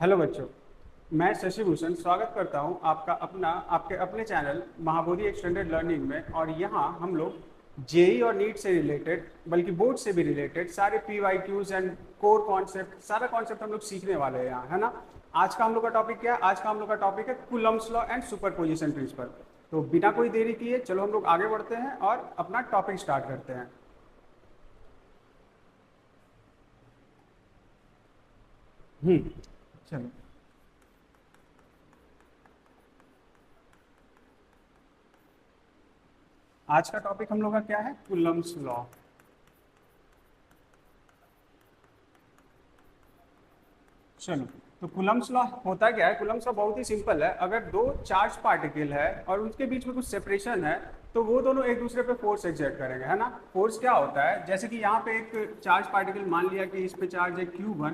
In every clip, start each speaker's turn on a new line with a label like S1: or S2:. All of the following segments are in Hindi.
S1: हेलो बच्चों, मैं शशि भूषण स्वागत करता हूं आपका आपके अपने चैनल महाबोधि एक्सटेंडेड लर्निंग में। और यहां हम लोग जेई और नीट से रिलेटेड, बल्कि बोर्ड से भी रिलेटेड सारे पीवाईक्यूज एंड कोर कॉन्सेप्ट, सारा कॉन्सेप्ट हम लोग सीखने वाले हैं यहाँ, है ना। आज का हम लोग का टॉपिक क्या है? आज का हम लोग का टॉपिक है Coulomb's law and superposition principle. तो बिना कोई देरी किए चलो हम लोग आगे बढ़ते हैं और अपना टॉपिक स्टार्ट करते हैं। चलो, आज का टॉपिक हम लोग का क्या है? Coulomb's law. चलो, तो कूलम्ब्स लॉ होता क्या है? कूलम्ब्स लॉ बहुत ही सिंपल है। अगर दो चार्ज पार्टिकल है और उनके बीच में कुछ सेपरेशन है तो वो दोनों एक दूसरे पे फोर्स एक्सर्ट करेंगे, है ना। फोर्स क्या होता है? जैसे कि यहाँ पे एक चार्ज पार्टिकल, मान लिया कि इस पे चार्ज है Q1,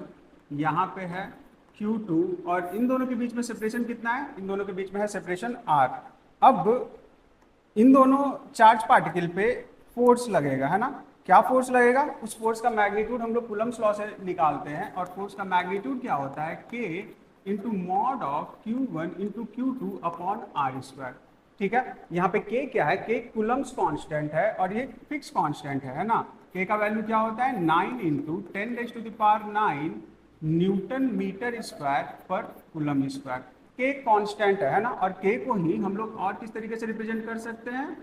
S1: यहाँ पे है Q2, और इन दोनों के बीच में सेपरेशन कितना है? इन दोनों के बीच में है सेपरेशन R। अब इन दोनों चार्ज पार्टिकल पे फोर्स लगेगा, है ना। क्या फोर्स लगेगा? उस फोर्स का मैग्नीट्यूड हम लोग कूलम्ब्स लॉ से निकालते हैं, और फोर्स का मैग्नीट्यूड क्या होता है? K into mod of Q1 into Q2 upon r square. ठीक है, यहाँ पे K क्या है? K कूलम्ब्स कांस्टेंट है और ये फिक्स कांस्टेंट है ना। K का वैल्यू क्या होता है? 9 इंटू 10⁹ न्यूटन मीटर स्क्वायर पर कूलम स्क्वायर। के कांस्टेंट है ना, और के को ही हम लोग और किस तरीके से रिप्रेजेंट कर सकते हैं?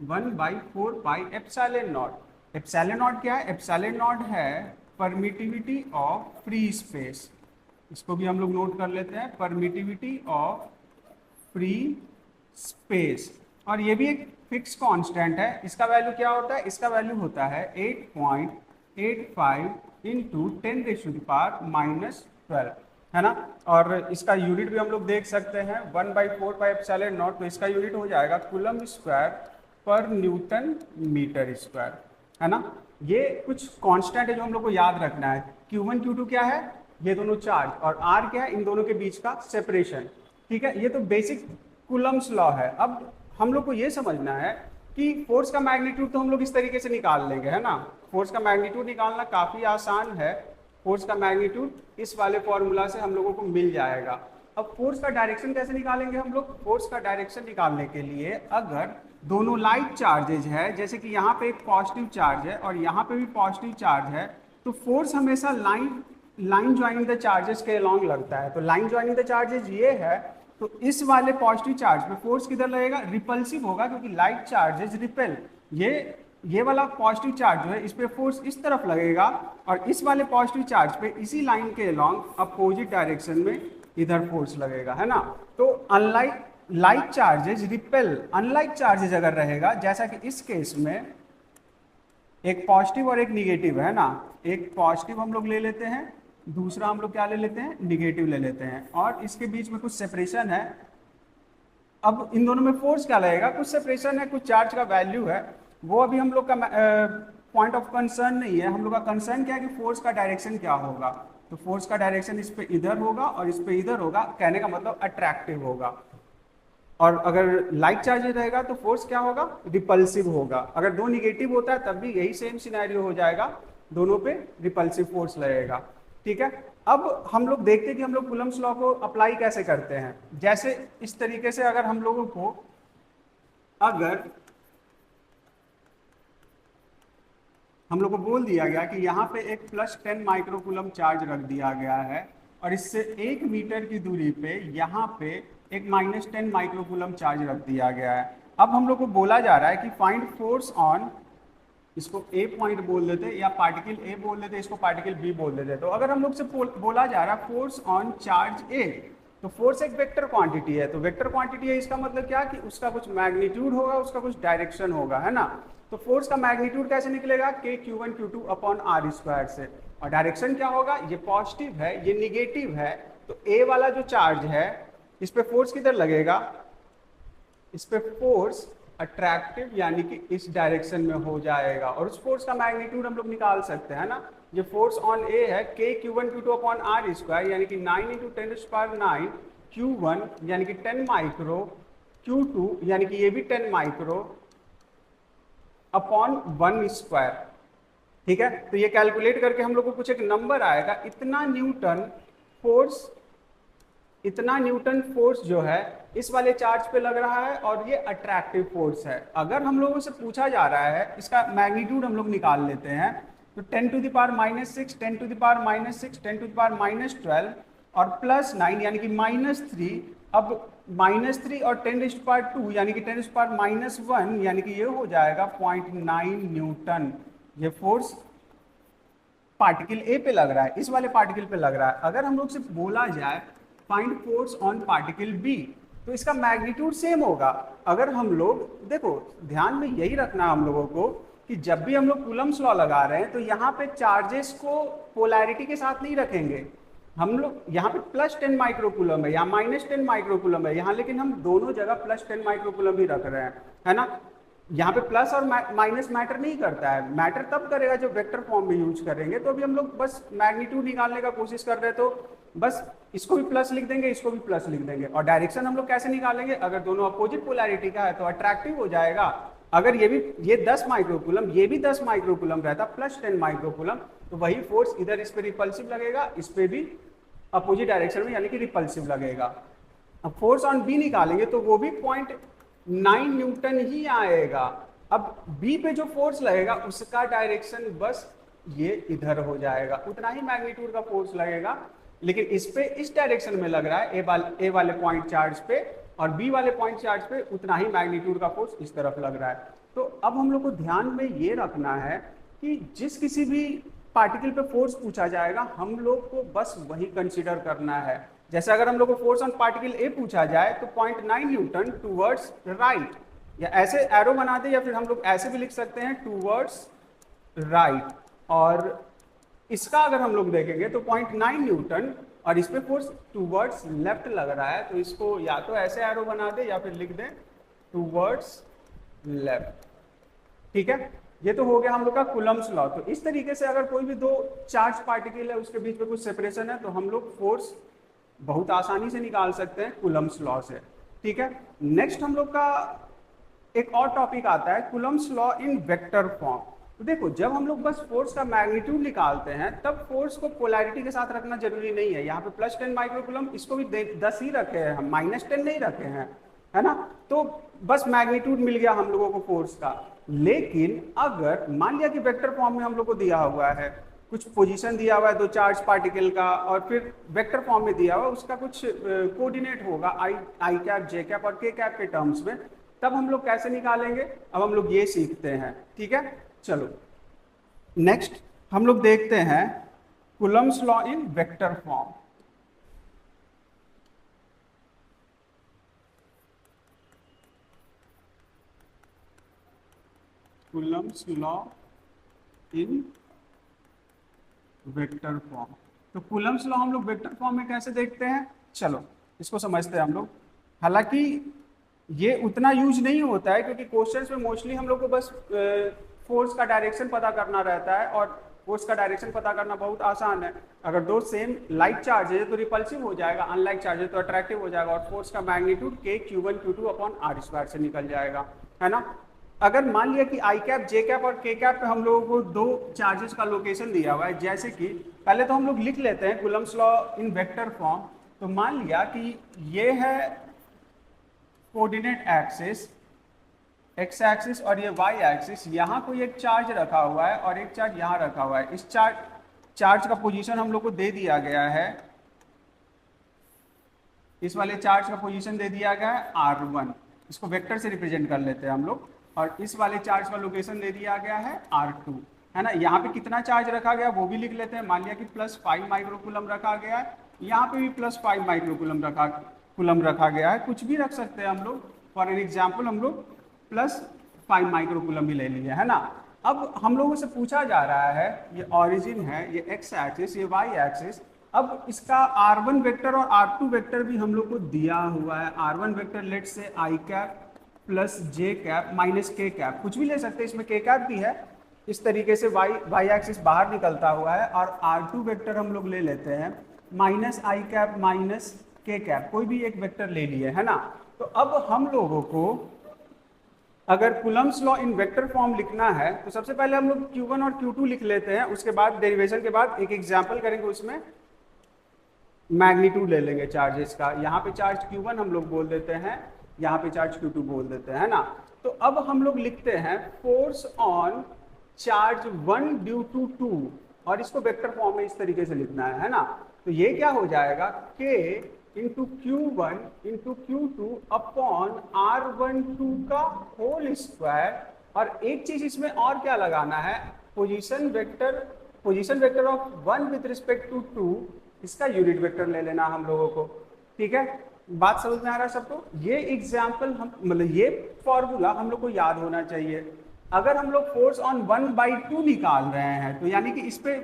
S1: 1/4 pi epsilon not. Epsilon not क्या है? एप्सिलॉन नॉट है परमिटिविटी ऑफ फ्री स्पेस। इसको भी हम लोग नोट कर लेते हैं, परमिटिविटी ऑफ फ्री स्पेस। और ये भी एक फिक्स कांस्टेंट है। इसका वैल्यू क्या होता है? इसका वैल्यू होता है 8.85 इंटू 10⁻⁻12, है ना। और इसका यूनिट भी हम लोग देख सकते हैं, 1/4 पाई एप्सिलॉन नॉट। तो इसका यूनिट हो जाएगा कूलम स्क्वायर पर न्यूटन मीटर स्क्वायर, है ना। ये कुछ कांस्टेंट है जो हम लोग को याद रखना है। Q1 Q2 क्या है? ये दोनों चार्ज। और R क्या है? इन दोनों के बीच का सेपरेशन। ठीक है, ये तो बेसिक कूलम्ब्स लॉ है। अब हम लोग को ये समझना है कि फोर्स का मैग्नीट्यूड तो हम लोग इस तरीके से निकाल लेंगे, है ना। फोर्स का मैग्नीट्यूड निकालना काफी आसान है। फोर्स का मैग्नीट्यूड इस वाले फॉर्मूला से हम लोगों को मिल जाएगा। अब फोर्स का डायरेक्शन कैसे निकालेंगे हम लोग? फोर्स का डायरेक्शन निकालने के लिए अगर दोनों लाइक चार्जेज है, जैसे कि यहाँ पे एक पॉजिटिव चार्ज है और यहाँ पे भी पॉजिटिव चार्ज है, तो फोर्स हमेशा line line joining the charges के अलॉन्ग लगता है। तो लाइन ज्वाइनिंग द चार्जेस ये है, तो इस वाले पॉजिटिव चार्ज पे फोर्स किधर लगेगा? रिपल्सिव होगा, क्योंकि लाइक चार्जेस रिपेल। ये वाला पॉजिटिव चार्ज जो है इस पे फोर्स इस तरफ लगेगा, और इस वाले पॉजिटिव चार्ज पे इसी लाइन के अलॉन्ग अपोजिट डायरेक्शन में इधर फोर्स लगेगा, है ना। तो unlike like charges repel unlike charges अगर रहेगा, जैसा कि इस केस में एक पॉजिटिव और एक निगेटिव है ना। एक पॉजिटिव हम लोग ले लेते हैं, दूसरा हम लोग क्या ले लेते हैं? निगेटिव ले लेते हैं, और इसके बीच में कुछ सेपरेशन है। अब इन दोनों में फोर्स क्या लगेगा? कुछ सेपरेशन है, कुछ चार्ज का वैल्यू है। वो अभी हम लोग का पॉइंट ऑफ कंसर्न नहीं है। हम लोग का कंसर्न क्या है कि फोर्स का डायरेक्शन क्या होगा। तो फोर्स का डायरेक्शन इस पे इधर होगा और इस पे इधर होगा, कहने का मतलब अट्रैक्टिव होगा। और अगर लाइक चार्ज रहेगा तो फोर्स क्या होगा? रिपल्सिव होगा। अगर दो निगेटिव होता है तब भी यही सेम सिनेरियो हो जाएगा, दोनों पे रिपल्सिव फोर्स लगेगा। ठीक है, अब हम लोग देखते हैं कि हम लोग कूलम्ब्स लॉ को अप्लाई कैसे करते हैं। जैसे इस तरीके से अगर हम लोगों को, अगर हम लोग को बोल दिया गया कि यहाँ पे एक +10 माइक्रोकूलम चार्ज रख दिया गया है, और इससे 1 मीटर की दूरी पे यहाँ पे एक -10 माइक्रोकूलम चार्ज रख दिया गया है। अब हम लोग को बोला जा रहा है कि फाइंड फोर्स ऑन, इसको ए पॉइंट बोल देते, या पार्टिकल ए बोल देते, इसको पार्टिकल बी बोल देते। तो अगर हम लोग से बोला जा रहा है फोर्स ऑन चार्ज ए, तो फोर्स एक वेक्टर क्वांटिटी है। तो वेक्टर क्वांटिटी है, इसका मतलब क्या कि उसका कुछ मैग्नीट्यूड होगा, उसका कुछ डायरेक्शन होगा, है ना। तो फोर्स का मैग्नीट्यूड कैसे निकलेगा? के Q1 Q2 upon r square से। और डायरेक्शन क्या होगा? ये पॉजिटिव है, ये निगेटिव है। तो ए वाला जो चार्ज है इस पे फोर्स किधर लगेगा? इस पे फोर्स अट्रैक्टिव यानी कि इस डायरेक्शन में हो जाएगा, और उस फोर्स का मैग्नीट्यूड हम लोग निकाल सकते हैं ना। ये फोर्स ऑन ए है के Q1 Q2 upon r square, यानी कि 9 इंटू 10⁹ Q1 यानी कि 10 माइक्रो, Q2 यानी कि ये भी 10 माइक्रो अपॉन 1 स्क्वायर। ठीक है, तो ये कैलकुलेट करके हम लोग को कुछ एक नंबर आएगा, इतना न्यूटन फोर्स इतना न्यूटन फोर्स जो है इस वाले चार्ज पे लग रहा है और ये अट्रैक्टिव फोर्स है। अगर हम लोगों से पूछा जा रहा है, इसका मैग्नीट्यूड हम लोग निकाल लेते हैं, तो 10⁻⁻6, 10⁻⁻6, 10⁻⁻12 और +9 यानी कि -3। अब -3 और 10⁻² यानी कि 10⁻⁻1 यानी कि ये हो जाएगा 0.9 न्यूटन। ये फोर्स पार्टिकल ए पे लग रहा है, इस वाले पार्टिकल पे लग रहा है। अगर हम लोग से बोला जाए find force on particle B, तो इसका मैग्नीट्यूड सेम होगा। अगर हम लोग देखो, ध्यान में यही रखना है हम लोगों को कि जब भी हम लोग कूलम्स लॉ लगा रहे हैं तो यहाँ पे चार्जेस को पोलैरिटी के साथ नहीं रखेंगे हम लोग। यहाँ पे +10 माइक्रोकूलम है या -10 माइक्रोकूलम है यहाँ, लेकिन हम दोनों जगह +10 माइक्रोकूलम ही रख रहे हैं, है ना। यहाँ पे प्लस और माइनस मैटर नहीं करता है, मैटर तब करेगा जब वेक्टर फॉर्म में यूज करेंगे। तो अभी हम लोग बस मैग्नीट्यूड निकालने का कोशिश कर रहे हैं, तो बस इसको भी प्लस लिख देंगे, इसको भी प्लस लिख देंगे। और डायरेक्शन हम लोग कैसे निकालेंगे, अगर दोनों अपोजिट पोलैरिटी का है तो अट्रैक्टिव हो जाएगा। अगर ये 10 माइक्रोकूलम, ये भी 10 माइक्रोकूलम रहता +10 माइक्रोकूलम, तो वही फोर्स इधर इस पे रिपल्सिव लगेगा, इस पे भी अपोजिट डायरेक्शन में यानी कि रिपल्सिव लगेगा। अब फोर्स ऑन बी निकालेंगे तो वो भी 0.9 न्यूटन ही आएगा। अब बी पे जो फोर्स लगेगा उसका डायरेक्शन बस ये इधर हो जाएगा, उतना ही मैग्नीट्यूड का फोर्स लगेगा, लेकिन इस पे इस डायरेक्शन में लग रहा है ए वाले पॉइंट चार्ज पे, और बी वाले पॉइंट चार्ज पे उतना ही मैग्नीट्यूड का फोर्स इस तरफ लग रहा है। तो अब हम लोग को ध्यान में ये रखना है कि जिस किसी भी पार्टिकल पे फोर्स पूछा जाएगा हम लोग को बस वही कंसिडर करना है। जैसे अगर हम लोग को फोर्स ऑन पार्टिकल ए पूछा जाए तो 0.9 न्यूटन टूवर्ड्स राइट, या ऐसे एरो बना दे, या फिर हम लोग ऐसे भी लिख सकते हैं टूवर्ड्स राइट। और इसका अगर हम लोग देखेंगे तो 0.9 न्यूटन और इस पे फोर्स टूवर्ड्स लेफ्ट लग रहा है, तो इसको या तो ऐसे एरो बना दे या फिर लिख दे टूवर्ड्स लेफ्ट। ठीक है, ये तो हो गया हम लोग का कूलम्स लॉ। तो इस तरीके से अगर कोई भी दो चार्ज पार्टिकल है उसके बीच में कुछ सेपरेशन है तो हम लोग फोर्स बहुत आसानी से निकाल सकते हैं कूलम्स लॉ से। ठीक है, नेक्स्ट हम लोग का एक और टॉपिक आता है Coulomb's law in vector form. तो देखो, जब हम लोग बस फोर्स का मैग्नीट्यूड निकालते हैं तब फोर्स को पोलैरिटी के साथ रखना जरूरी नहीं है। यहाँ पे +10 माइक्रोकूलम, इसको भी 10 ही रखे हैं हम, -10 नहीं रखे हैं, है ना। तो बस मैग्नीट्यूड मिल गया हम लोगों को फोर्स का। लेकिन अगर मान लिया कि वेक्टर फॉर्म में हम लोग को दिया हुआ है, कुछ पोजीशन दिया हुआ है दो चार्ज पार्टिकल का, और फिर वेक्टर फॉर्म में दिया हुआ है उसका कुछ कोऑर्डिनेट होगा आई कैप, जे कैप और के कैप के टर्म्स में, तब हम लोग कैसे निकालेंगे अब हम लोग ये सीखते हैं। ठीक है, चलो नेक्स्ट हम लोग देखते हैं Coulomb's law in vector form. Coulomb's law in vector form. तो कूलम्स लॉ हम लोग वेक्टर फॉर्म में कैसे देखते हैं, चलो इसको समझते हैं हम लोग। हालांकि ये उतना यूज नहीं होता है क्योंकि क्वेश्चंस में मोस्टली हम लोग को बस फोर्स का डायरेक्शन पता करना रहता है, और फोर्स का डायरेक्शन पता करना बहुत आसान है। अगर दो सेम लाइक चार्ज है तो रिपल्सिव हो जाएगा, अनलाइक चार्ज है तो अट्रैक्टिव हो जाएगा, और फोर्स का magnitude k q1 q2 upon r² से निकल जाएगा, है ना। अगर मान लिया कि आई कैप, जे कैप और के कैप पे हम लोगों को दो चार्जेस का लोकेशन दिया हुआ है, जैसे कि पहले तो हम लोग लिख लेते हैं Coulomb's law in vector form. तो मान लिया कि ये है कोऑर्डिनेट एक्सिस एक्स एक्सिस और ये वाई एक्सिस, यहाँ कोई एक चार्ज रखा हुआ है और एक चार्ज यहाँ रखा हुआ है। इस चार्ज का पोजीशन हम लोग को दे दिया गया है, इस वाले चार्ज का पोजीशन दे दिया गया है r1, इसको वेक्टर से रिप्रेजेंट कर लेते हैं हम लोग, और इस वाले चार्ज का लोकेशन दे दिया गया है r2, है ना। यहाँ पे कितना चार्ज रखा गया वो भी लिख लेते हैं, मान लिया कि +5 माइक्रोकूलम रखा गया है, यहाँ पे भी +5 माइक्रोकूलम रखा गया है, कुछ भी रख सकते हैं हम लोग। फॉर एन एग्जाम्पल हम लोग +5 माइक्रोकूलम भी ले लिए, है ना। अब हम लोगों से पूछा जा रहा है, ये ओरिजिन है, ये एक्स एक्सिस, ये वाई एक्सिस। अब इसका r1 वेक्टर और r2 वेक्टर भी हम लोग को दिया हुआ है। r1 वेक्टर लेट से आई कैप प्लस जे कैप माइनस के कैप, कुछ भी ले सकते हैं, इसमें के कैप भी है। इस तरीके से वाई एक्सिस बाहर निकलता हुआ है, और r2 वेक्टर हम लोग ले लेते हैं माइनस आई कैप माइनस के कैप, कोई भी एक वेक्टर ले लिए, है ना। तो अब हम लोगों को अगर Coulomb's law in vector form लिखना है तो सबसे पहले हम लोग q1 और q2 लिख लेते हैं, उसके बाद डेरिवेशन के बाद एक एग्जाम्पल करेंगे उसमें। मैग्नीट्यूड ले लेंगे चार्जेस का। यहाँ पे चार्ज Q1 हम लोग बोल देते हैं, यहाँ पे चार्ज Q2 बोल देते हैं ना। तो अब हम लोग लिखते हैं force on charge 1 due to 2, और इसको वेक्टर फॉर्म में इस तरीके से लिखना है ना। तो ये क्या हो जाएगा, K into Q1 into Q2 upon R12 का होल स्क्वायर। और एक चीज इसमें और क्या लगाना है, position vector of 1 with respect to 2, इसका यूनिट वेक्टर ले लेना हम लोगों को। ठीक है, बात समझ में आ रहा है सबको। ये एग्जाम्पल हम मतलब ये फॉर्मूला हम लोग को याद होना चाहिए। अगर हम लोग फोर्स ऑन 1/2 निकाल रहे हैं तो यानी कि इस पे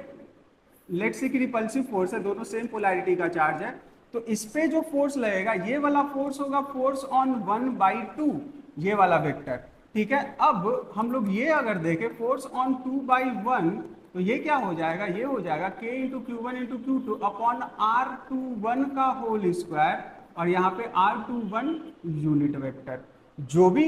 S1: लेट्स से कि रिपल्सिव फोर्स है, दोनों सेम पोलैरिटी का चार्ज है, तो इस पे जो फोर्स लगेगा ये वाला फोर्स होगा फोर्स ऑन 1/2, ये वाला वेक्टर। ठीक है, अब हम लोग ये अगर देखें फोर्स ऑन 2/1, तो ये क्या हो जाएगा, ये हो जाएगा K into Q1 into Q2 upon R21 का होल स्क्वायर, और यहाँ पे R21 यूनिट वेक्टर। जो भी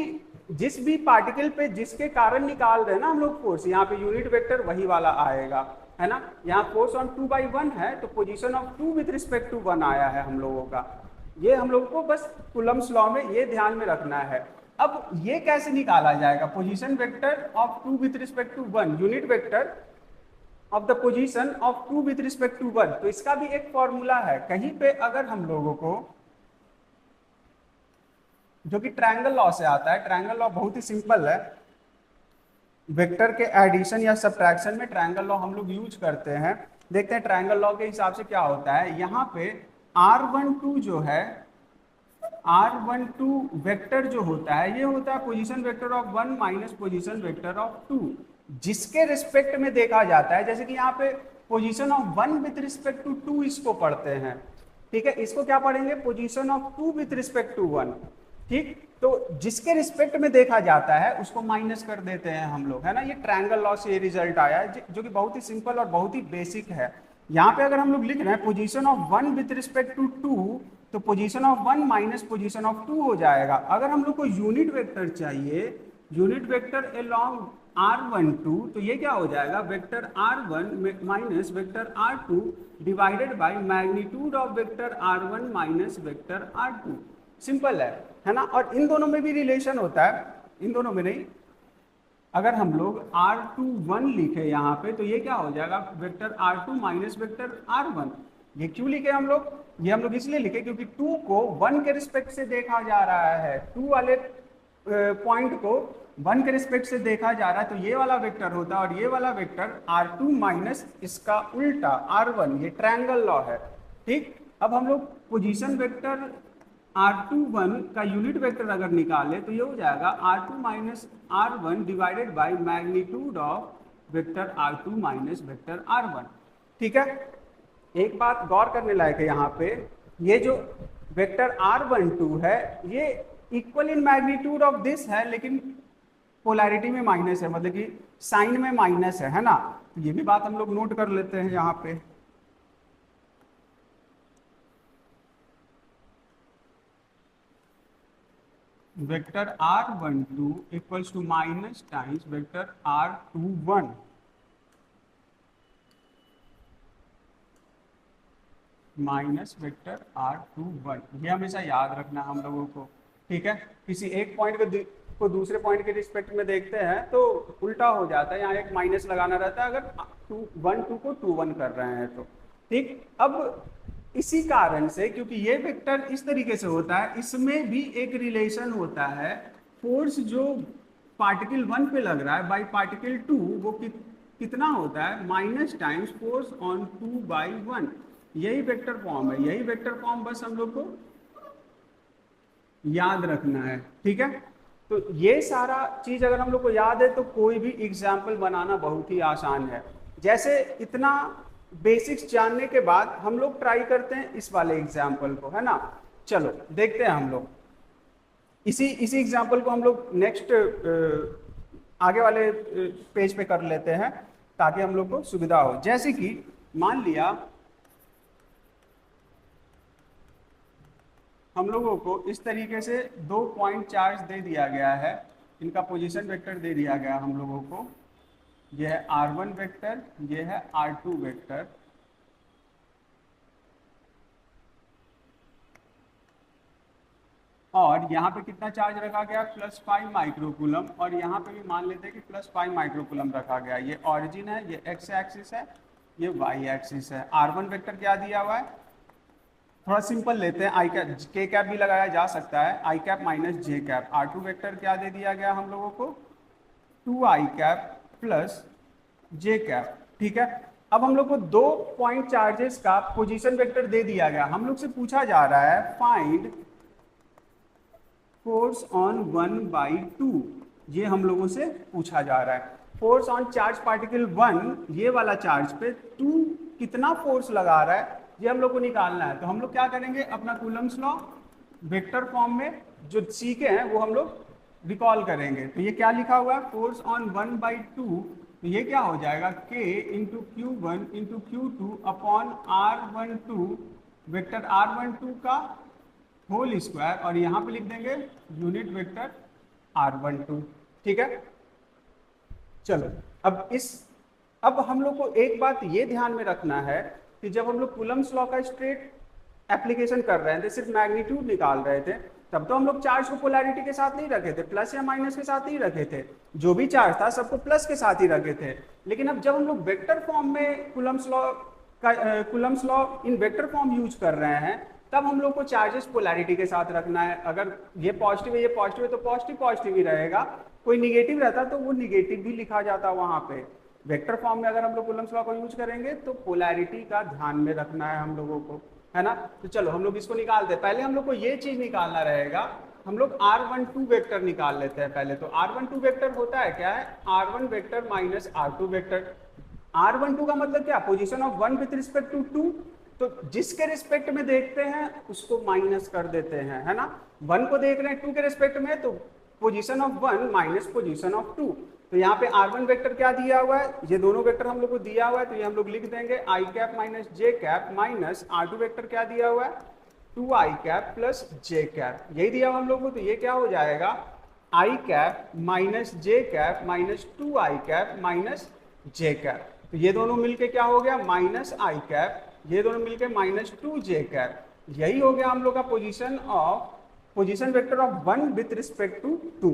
S1: जिस भी पार्टिकल पे जिसके कारण निकाल रहे हैं ना हम लोग फोर्स, यहाँ पे यूनिट वेक्टर वही वाला आएगा, है ना। यहाँ फोर्स ऑन 2/1 है तो position of 2 with respect to 1 आया है हम लोगों का। ये हम लोग को बस कूलम्ब्स लॉ में ये ध्यान में रखना है। अब ये कैसे निकाला जाएगा, position vector of 2 with respect to 1, unit vector of the position of 2 with respect to 1। तो इसका भी एक फॉर्मूला है कहीं पे, अगर हम लोगों को जो कि ट्रायंगल लॉ से आता है। ट्रायंगल लॉ बहुत ही सिंपल है, वेक्टर के एडिशन या सब्ट्रैक्शन में ट्रायंगल लॉ हम लोग यूज करते हैं। देखते हैं ट्रायंगल लॉ के हिसाब से क्या होता है। यहाँ पे R12 जो है, R12 वेक्टर जो होता है ये होता है position vector of 1 minus position vector of 2, जिसके रिस्पेक्ट में देखा जाता है। जैसे कि यहाँ पे position of 1 with respect to 2 इसको पढ़ते हैं, ठीक है। इसको क्या पढ़ेंगे, position of 2 with respect to 1, ठीक। तो जिसके रिस्पेक्ट में देखा जाता है उसको माइनस कर देते हैं हम लोग, है ना। ये ट्रायंगल लॉ से ये रिजल्ट आया है, जो कि बहुत ही सिंपल और बहुत ही बेसिक है। यहाँ पे अगर हम लोग लिख रहे हैं position of 1 with respect to 2, तो position of 1 minus position of 2 हो जाएगा। अगर हम लोग को यूनिट वेक्टर चाहिए, यूनिट वेक्टर अलोंग R12, तो ये क्या हो जाएगा, vector R1 minus vector R2 divided by magnitude of vector R1 minus vector R2। Simple है ना। और इन दोनों में भी रिलेशन होता है, इन दोनों में नहीं। अगर हम लोग R21 लिखे यहाँ पे तो ये क्या हो जाएगा, vector R2 minus vector R1। ये क्यों लिखे हम लोग, ये हम लोग इसलिए लिखे क्योंकि 2 को 1 के रिस्पेक्ट से देखा जा रहा है, 2 वाले पॉइंट को 1 के रिस्पेक्ट से देखा जा रहा है, तो ये वाला वेक्टर होता है। और ये वाला वेक्टर R2 माइनस इसका उल्टा R1, ये ट्रायंगल लॉ है, ठीक। अब हम लोग पोजीशन वेक्टर R21 का यूनिट वेक्टर अगर निकाले तो ये हो जाएगा R2 minus R1 divided by magnitude of vector R2 minus vector R1, ठीक है। एक बात गौर करने लायक है यहाँ पे, ये जो वेक्टर R12 है ये equal in magnitude of this है, लेकिन पोलैरिटी में माइनस है, मतलब कि साइन में माइनस है ना। तो ये भी बात हम लोग नोट कर लेते हैं यहाँ पे। Vector R12 equals to minus times vector R21 minus vector R21। ये हमेशा याद रखना हम लोगों को, ठीक है। किसी एक पॉइंट को दूसरे पॉइंट के रिस्पेक्ट में देखते हैं तो उल्टा हो जाता है, यहाँ एक माइनस लगाना रहता है अगर 2 को 2 1 कर रहे हैं तो, ठीक। अब इसी कारण से, क्योंकि ये वेक्टर इस तरीके से होता है, इसमें भी एक रिलेशन होता है। फोर्स जो पार्टिकल 1 पे लग रहा है बाई पार्टिकल 2, वो कितना होता है, माइनस टाइम्स फोर्स ऑन 2/1। यही वेक्टर फॉर्म है, यही वेक्टर फॉर्म बस हम लोग को याद रखना है, ठीक है। तो ये सारा चीज अगर हम लोग को याद है तो कोई भी एग्जाम्पल बनाना बहुत ही आसान है। जैसे इतना बेसिक्स जानने के बाद हम लोग ट्राई करते हैं इस वाले एग्जाम्पल को, है ना। चलो देखते हैं हम लोग इसी एग्जाम्पल को हम लोग नेक्स्ट आगे वाले पेज पे कर लेते हैं ताकि हम लोग को सुविधा हो। जैसे कि मान लिया हम लोगों को इस तरीके से 2 पॉइंट चार्ज दे दिया गया है, इनका पोजीशन वेक्टर दे दिया गया हम लोगों को। ये है R1 वेक्टर, ये है R2 वेक्टर। और यहाँ पे कितना चार्ज रखा गया, +5 माइक्रोकूलम, और यहाँ पे भी मान लेते हैं कि +5 माइक्रोकूलम रखा गया। ये ऑरिजिन है, ये x एक्सिस है, ये y एक्सिस है। r1 वेक्टर क्या दिया हुआ है, थोड़ा सिंपल लेते हैं, आई कैप के कैप भी लगाया जा सकता है, आई कैप माइनस जे कैप। r2 वेक्टर क्या दे दिया गया हम लोगों को, 2i कैप प्लस जे कैप। ठीक है, अब हम लोग को 2 पॉइंट चार्जेस का पोजीशन वेक्टर दे दिया गया। हम लोग से पूछा जा रहा है फाइंड फोर्स ऑन 1/2, ये हम लोगों से पूछा जा रहा है। फोर्स ऑन चार्ज पार्टिकल 1, ये वाला चार्ज पे 2 कितना फोर्स लगा रहा है, ये हम लोग को निकालना है। तो हम लोग क्या करेंगे, अपना कूलम्स लॉ वेक्टर फॉर्म में जो सीखे हैं वो हम लोग रिकॉल करेंगे। तो ये क्या लिखा हुआ है, फोर्स ऑन 1/2, तो ये क्या हो जाएगा, k into Q1 into Q2 upon R12 vector R12 का होल स्क्वायर, और यहाँ पे लिख देंगे यूनिट वेक्टर R12। ठीक है, चलो अब हम लोग को एक बात ये ध्यान में रखना है कि जब हम लोग कूलम्स लॉ का स्ट्रेट एप्लीकेशन कर रहे थे, सिर्फ मैग्नीट्यूड निकाल रहे थे, तब तो हम लोग चार्ज को पोलैरिटी के साथ नहीं रखे थे, प्लस या माइनस के साथ नहीं रखे थे, जो भी चार्ज था सबको प्लस के साथ ही रखे थे। लेकिन अब जब हम लोग वेक्टर फॉर्म में Coulomb's law in vector form use कर रहे हैं, तब हम लोग को चार्जेस पोलैरिटी के साथ रखना है। अगर ये पॉजिटिव है, ये पॉजिटिव है, तो पॉजिटिव पॉजिटिव ही रहेगा। कोई निगेटिव रहता तो वो निगेटिव भी लिखा जाता वहां पे। वेक्टर फॉर्म में अगर हम लोग कूलम्स लॉ को यूज करेंगे तो पोलैरिटी का ध्यान में रखना है हम लोगों को, है ना। तो चलो हम लोग इसको निकालते हैं। पहले हम लोग को ये चीज निकालना रहेगा, हम लोग r12 वेक्टर निकाल लेते हैं पहले। तो r12 वेक्टर होता है क्या है, r1 vector minus r2 vector. r12 का मतलब क्या, position of 1 with respect to 2, तो जिसके रिस्पेक्ट में देखते हैं उसको माइनस कर देते हैं, है ना। 1 को देख रहे हैं 2 के रिस्पेक्ट में, तो position of 1 minus position of 2। तो यहाँ पे r1 वेक्टर क्या दिया हुआ है, ये दोनों वेक्टर हम लोग को दिया हुआ है, तो ये हम लोग लिख देंगे i cap minus J cap minus r2 vector क्या दिया हुआ है, 2i कैप प्लस जे कैप, यही दिया हुआ हम लोग को। तो ये क्या हो जाएगा, i cap minus J cap minus 2i cap minus J cap. तो ये दोनों मिलके क्या हो गया, माइनस i कैप, ये दोनों मिलके माइनस 2j कैप। यही हो गया हम लोग का position vector of 1 with respect to 2।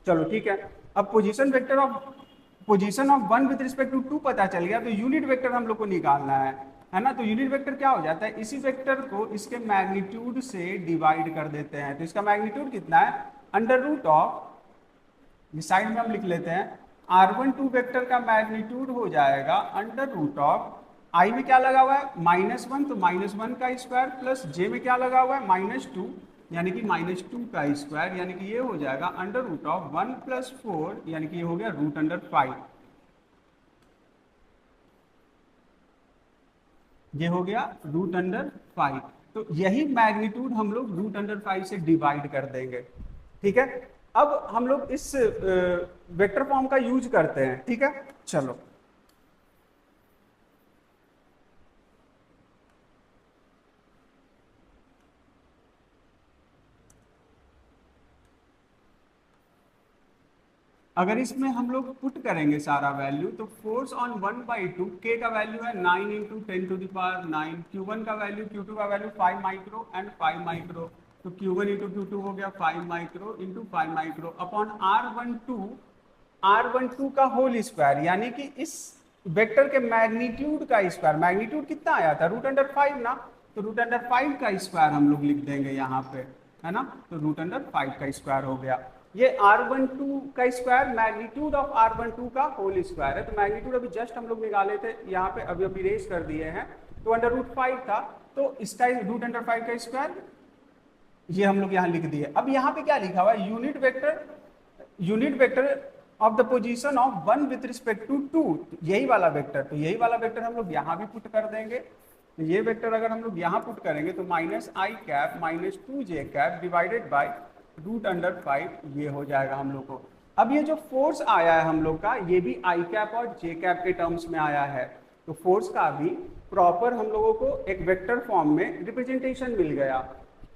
S1: चलो ठीक है, अब position of 1 with respect to 2 पता चल गया, तो यूनिट वेक्टर हम लोग को निकालना है ना। तो यूनिट वेक्टर क्या हो जाता है, इसी वेक्टर को इसके मैग्नीट्यूड से डिवाइड कर देते हैं। तो इसका मैग्नीट्यूड कितना है, अंडर रूट ऑफ, साइड में हम लिख लेते हैं, r12 वेक्टर का मैग्नीट्यूड हो जाएगा अंडर रूट ऑफ, i में क्या लगा हुआ है -1, तो -1 का स्क्वायर प्लस j में क्या लगा हुआ है -2, यानी कि -2 का स्क्वायर, यानी कि ये हो जाएगा अंडर रूट ऑफ 1 + 4, यानी कि ये हो गया √5। ये हो गया √5। तो यही मैग्नीट्यूड हम लोग √5 से डिवाइड कर देंगे। ठीक है, अब हम लोग इस वेक्टर फॉर्म का यूज करते हैं। ठीक है, चलो अगर इसमें हम लोग पुट करेंगे सारा वैल्यू, तो फोर्स ऑन 1/2, k का वैल्यू है 9 × 10⁹, q1 का वैल्यू, q2 का वैल्यू 5 माइक्रो एंड 5 माइक्रो, तो q1 × q2 हो गया 5 माइक्रो × 5 माइक्रो अपॉन r12 का होल स्क्वायर, यानी कि इस वेक्टर के मैग्नीट्यूड का स्क्वायर। मैग्नीट्यूड कितना आया था, √5 ना, तो √5 का स्क्वायर हम लोग लिख देंगे यहाँ पे, है ना। तो √5 का स्क्वायर हो गया। ये r12 का स्क्वायर मैग्नीट्यूड ऑफ r12 का होल स्क्वायर है। तो मैग्नीट्यूड अभी जस्ट हम लोग निकाले थे, यहाँ पे अभी इरेज कर दिए हैं, तो √5 था, तो इसका √5 का स्क्वायर ये हम लोग यहाँ लिख दिए। अब यहाँ पे क्या लिखा हुआ है, unit vector of the position of 1 with respect to 2, यही वाला वेक्टर। तो यही वाला वेक्टर हम लोग यहाँ भी पुट कर देंगे। तो ये वेक्टर अगर हम लोग यहाँ पुट करेंगे तो -i cap -2j cap divided by √5, ये हो जाएगा हम लोग को। अब ये जो फोर्स आया है हम लोग का, ये भी i कैप और j कैप के टर्म्स में आया है। तो फोर्स का भी प्रॉपर हम लोगों को एक वेक्टर फॉर्म में रिप्रेजेंटेशन मिल गया।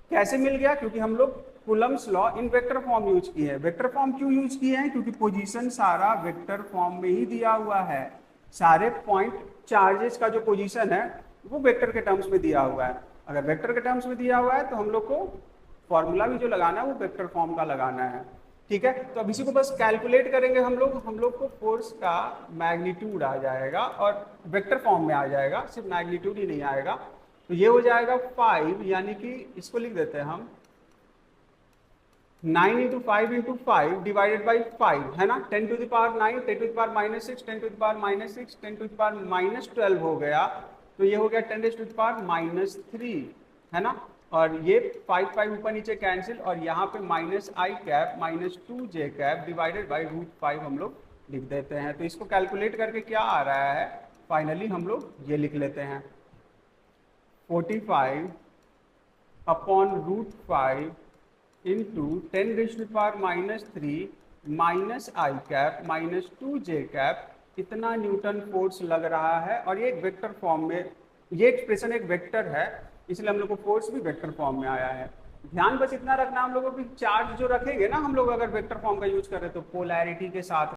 S1: कैसे मिल गया, क्योंकि हम लोग Coulomb's law in vector form use किए हैं। वेक्टर फॉर्म क्यों यूज किए हैं, क्योंकि पोजीशन सारा वेक्टर फॉर्म में ही दिया हुआ है। सारे पॉइंट चार्जेस का जो पोजीशन है वो वेक्टर के टर्म्स में दिया हुआ है। अगर वेक्टर के टर्म्स में दिया हुआ है तो हम लोग को फॉर्मूला भी जो लगाना है वो वेक्टर फॉर्म का लगाना है। ठीक है, तो अब इसी को बस कैलकुलेट करेंगे हम लोग को फोर्स का मैग्नीट्यूड आ जाएगा और वेक्टर फॉर्म में आ जाएगा, सिर्फ मैग्नीट्यूड ही नहीं आएगा। तो ये हो जाएगा 5, यानी कि इसको लिख देते हैं हम 9 इंटू 5 इंटू 5 डिवाइडेड बाई 5, है ना। 10 to the power 9, 10 to the power minus 6, 10 to the power minus 6, 10 to the power minus 12 हो गया। तो ये हो गया 10 टू द पावर माइनस 3, है ना। और ये 5 ऊपर नीचे कैंसिल, और यहाँ पे minus i cap minus 2j cap divided by √5 हम लोग लिख देते हैं। तो इसको कैलकुलेट करके क्या आ रहा है, फाइनली हम लोग ये लिख लेते हैं 45 upon √5 into 10 raise to the power minus 3 minus i cap minus 2j cap, इतना न्यूटन फोर्स लग रहा है। और ये एक वेक्टर फॉर्म में, ये एक्सप्रेशन एक वेक्टर है, इसलिए हम लोग को फोर्स भी वेक्टर फॉर्म में आया है। ध्यान बस इतना रखना हम लोगों की, चार्ज जो रखेंगे ना हम लोग अगर वेक्टर फॉर्म का यूज करें तो पोलैरिटी के साथ